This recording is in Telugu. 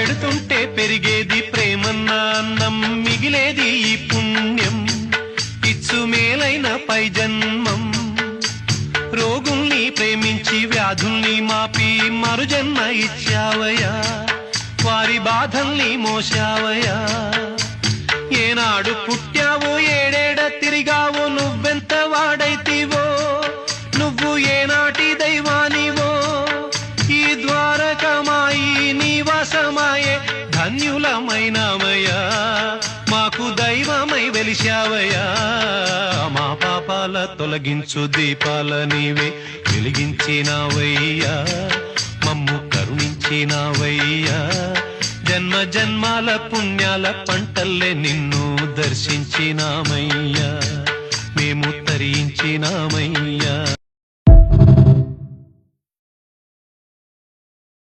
పెడుతుంటే పెరిగేది ప్రేమన్న అన్నం, మిగిలేది ఈ పుణ్యం ఇచ్చు మేలైన పై జన్మం. రోగుల్ని ప్రేమించి వ్యాధుల్ని మాపి మరు జన్మ ఇచ్చావయ్యా, వారి బాధల్ని మోసావయ్యా. ఏనాడు పుట్టావో ఏడేడ తిరిగావో, నువ్వెంత వాడైతివో, నువ్వు ఏనాటి దైవానివో. ఈ ద్వారకమాయి నివాసమాయే ధన్యులమైనామయ్యా, మాకు దైవమై వెలిశావయ్యా. మా పాపాల తొలగించు దీపాల నీవే వెలిగించినావయ్యా, మమ్ము కరుణించినావయ్యా. జన్మ జన్మాల పుణ్యాల పంటల్లే నిన్ను దర్శించినామయ్యా, మేము తరించినామయ్యా.